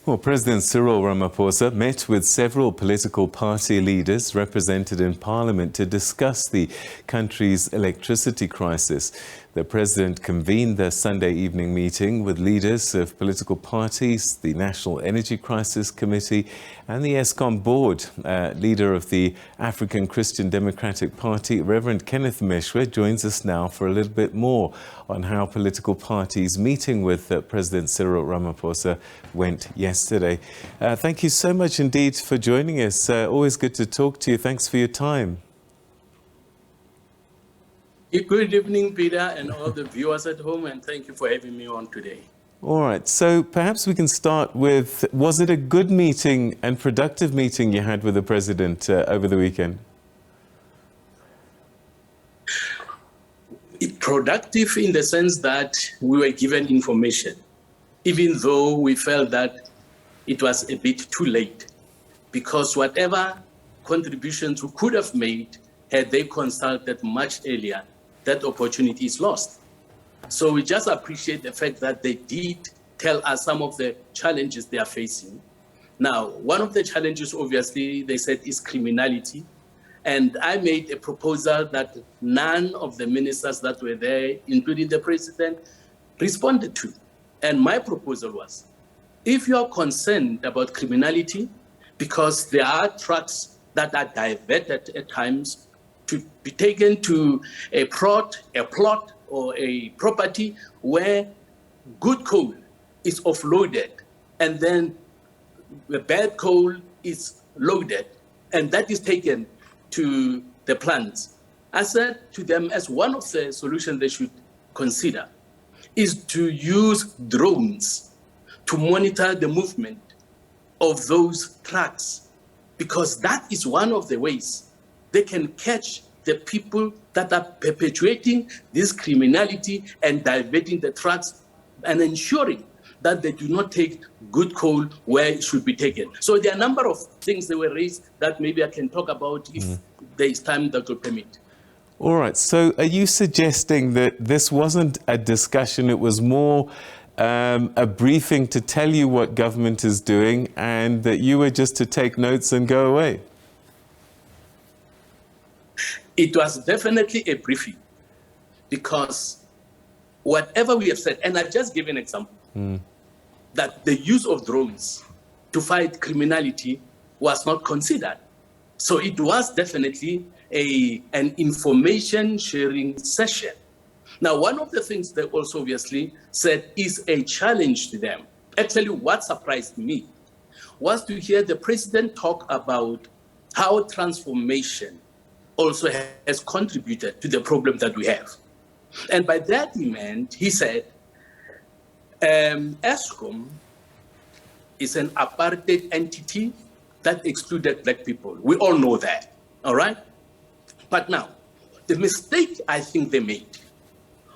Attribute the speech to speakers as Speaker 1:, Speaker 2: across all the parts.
Speaker 1: Well, President Cyril Ramaphosa met with several political party leaders represented in Parliament to discuss the country's electricity crisis. The president convened the Sunday evening meeting with leaders of political parties, the National Energy Crisis Committee and the Eskom board. Leader of the African Christian Democratic Party, Reverend Kenneth Meshoe, joins us now for a little bit more on how political parties meeting with President Cyril Ramaphosa went yesterday. Thank you so much indeed for joining us. Always good to talk to you. Thanks for your time.
Speaker 2: Good evening, Peter, and all the viewers at home, and thank you for having me on today.
Speaker 1: All right, so perhaps we can start with, was it a good meeting and productive meeting you had with the president over the weekend?
Speaker 2: Productive in the sense that we were given information, even though we felt that it was a bit too late, because whatever contributions we could have made had they consulted much earlier, that opportunity is lost. So we just appreciate the fact that they did tell us some of the challenges they are facing. Now, one of the challenges, obviously, they said is criminality. And I made a proposal that none of the ministers that were there, including the president, responded to. And my proposal was, if you are concerned about criminality, because there are trucks that are diverted at times to be taken to a plot, or a property where good coal is offloaded, and then the bad coal is loaded, and that is taken to the plants. I said to them, as one of the solutions they should consider is to use drones to monitor the movement of those trucks, because that is one of the ways they can catch the people that are perpetuating this criminality and diverting the trucks and ensuring that they do not take good coal where it should be taken. So there are a number of things that were raised that maybe I can talk about if there is time that will permit.
Speaker 1: All right. So are you suggesting that this wasn't a discussion, it was more a briefing to tell you what government is doing and that you were just to take notes and go away?
Speaker 2: It was definitely a briefing, because whatever we have said, and I've just given an example, that the use of drones to fight criminality was not considered. So it was definitely an information sharing session. Now, one of the things they also obviously said is a challenge to them. Actually, what surprised me was to hear the president talk about how transformation also has contributed to the problem that we have. And by that he meant, he said, Eskom is an apartheid entity that excluded black people. We all know that, all right? But now, the mistake I think they made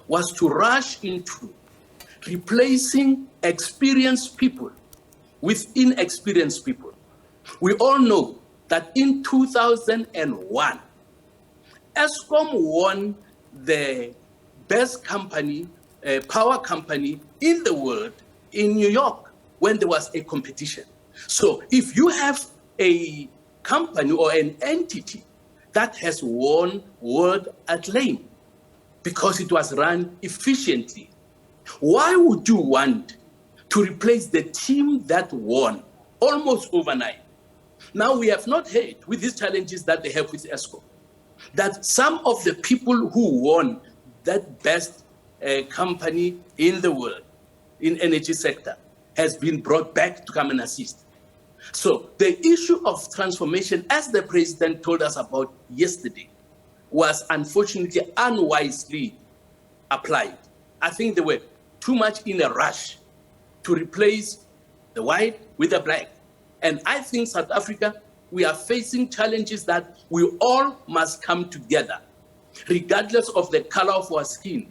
Speaker 2: was to rush into replacing experienced people with inexperienced people. We all know that in 2001, Eskom won the best company, power company in the world in New York when there was a competition. So if you have a company or an entity that has won world acclaim because it was run efficiently, why would you want to replace the team that won almost overnight? Now, we have not heard, with these challenges that they have with Eskom, that some of the people who won that best company in the world, in energy sector, has been brought back to come and assist. So the issue of transformation, as the president told us about yesterday, was unfortunately unwisely applied. I think they were too much in a rush to replace the white with the black. And I think South Africa, we are facing challenges that we all must come together, regardless of the color of our skin,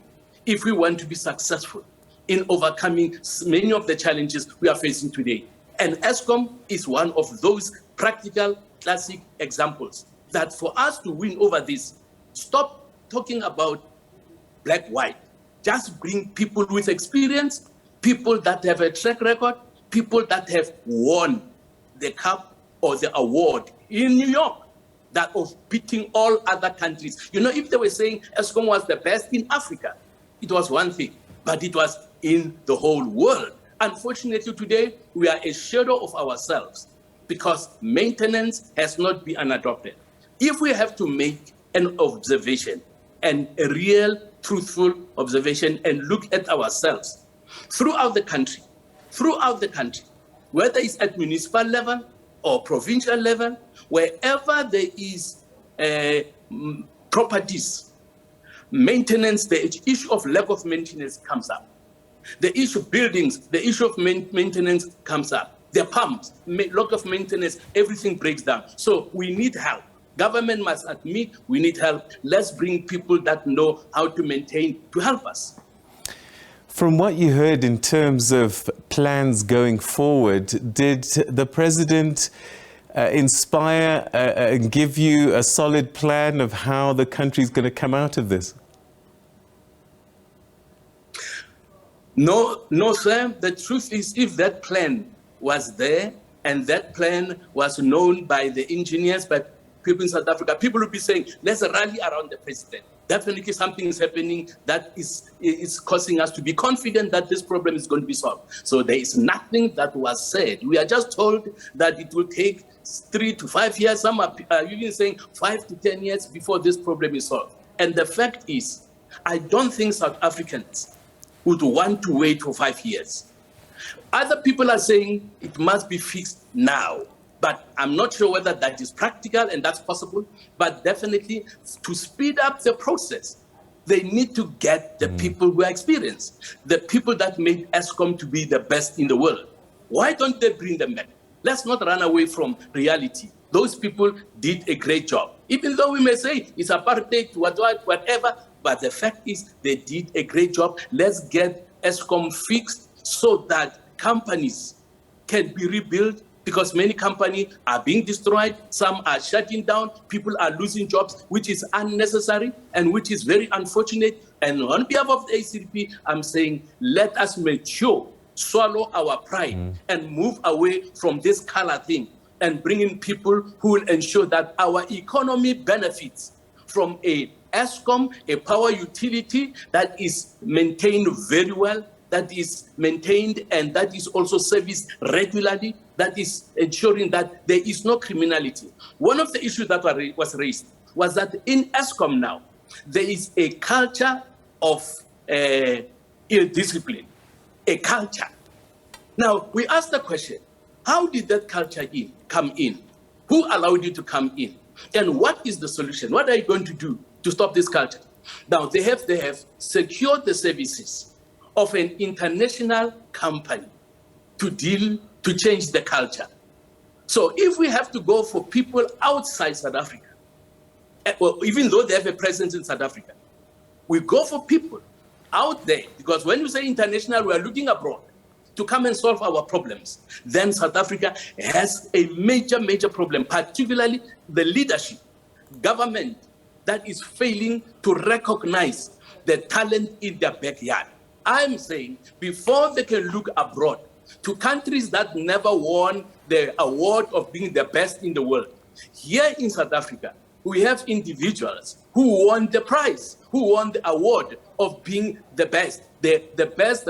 Speaker 2: if we want to be successful in overcoming many of the challenges we are facing today. And Eskom is one of those practical, classic examples that for us to win over this, stop talking about black, white. Just bring people with experience, people that have a track record, people that have won the cup or the award in New York, that of beating all other countries. You know, if they were saying Eskom was the best in Africa, it was one thing, but it was in the whole world. Unfortunately, today, we are a shadow of ourselves because maintenance has not been adopted. If we have to make an observation, and a real, truthful observation, and look at ourselves throughout the country, whether it's at municipal level or provincial level, wherever there is properties, maintenance, the issue of lack of maintenance comes up. The issue of buildings, the issue of maintenance comes up. The pumps, lack of maintenance, everything breaks down. So we need help. Government must admit we need help. Let's bring people that know how to maintain to help us.
Speaker 1: From what you heard in terms of plans going forward, did the president inspire and give you a solid plan of how the country's going to come out of this?
Speaker 2: No, sir. The truth is, if that plan was there and that plan was known by the engineers, by people in South Africa, people would be saying, let's rally around the president. Definitely something is happening that is causing us to be confident that this problem is going to be solved. So there is nothing that was said. We are just told that it will take 3 to 5 years. Some are even saying 5 to 10 years before this problem is solved. And the fact is, I don't think South Africans would want to wait for 5 years. Other people are saying it must be fixed now. But I'm not sure whether that is practical and that's possible. But definitely, to speed up the process, they need to get the people who are experienced, the people that made Eskom to be the best in the world. Why don't they bring them back? Let's not run away from reality. Those people did a great job. Even though we may say it's apartheid, whatever, but the fact is they did a great job. Let's get Eskom fixed so that companies can be rebuilt, because many companies are being destroyed, some are shutting down, people are losing jobs, which is unnecessary and which is very unfortunate. And on behalf of the ACDP, I'm saying, let us mature, swallow our pride, and move away from this color thing and bring in people who will ensure that our economy benefits from a Eskom, a power utility that is maintained very well, that is maintained and that is also serviced regularly, that is ensuring that there is no criminality. One of the issues that was raised was that in Eskom now, there is a culture of ill discipline, a culture. Now, we ask the question, how did that culture come in? Who allowed you to come in? And what is the solution? What are you going to do to stop this culture? Now, they have secured the services of an international company to change the culture. So if we have to go for people outside South Africa, well, even though they have a presence in South Africa, we go for people out there, because when you say international, we are looking abroad to come and solve our problems. Then South Africa has a major problem, particularly the leadership, government that is failing to recognize the talent in their backyard. I'm saying before they can look abroad to countries that never won the award of being the best in the world. Here in South Africa, we have individuals who won the prize, who won the award of being the best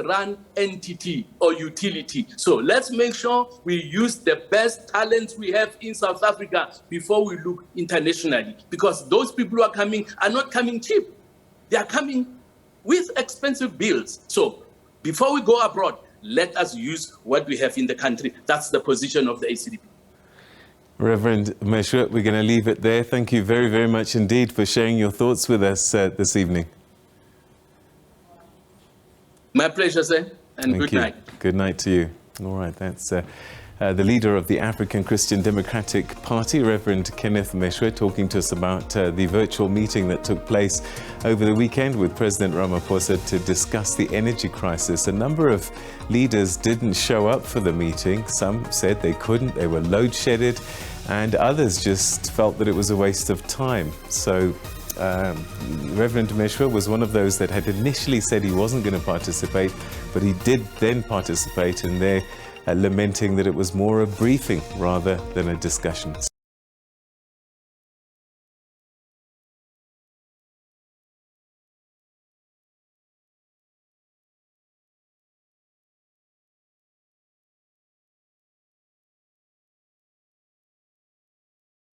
Speaker 2: run entity or utility. So let's make sure we use the best talents we have in South Africa before we look internationally, because those people who are coming are not coming cheap. They are coming with expensive bills. So before we go abroad, let us use what we have in the country. That's the position of the ACDP.
Speaker 1: Reverend Meshoe, we're going to leave it there. Thank you very, very much indeed for sharing your thoughts with us this evening.
Speaker 2: My pleasure, sir, and good night.
Speaker 1: Good night to you. All right, that's the leader of the African Christian Democratic Party, Reverend Kenneth Meshoe, talking to us about the virtual meeting that took place over the weekend with President Ramaphosa to discuss the energy crisis. A number of leaders didn't show up for the meeting. Some said they couldn't, they were load-shedded, and others just felt that it was a waste of time. So Reverend Meshoe was one of those that had initially said he wasn't going to participate, but he did then participate, and there lamenting that it was more a briefing rather than a discussion.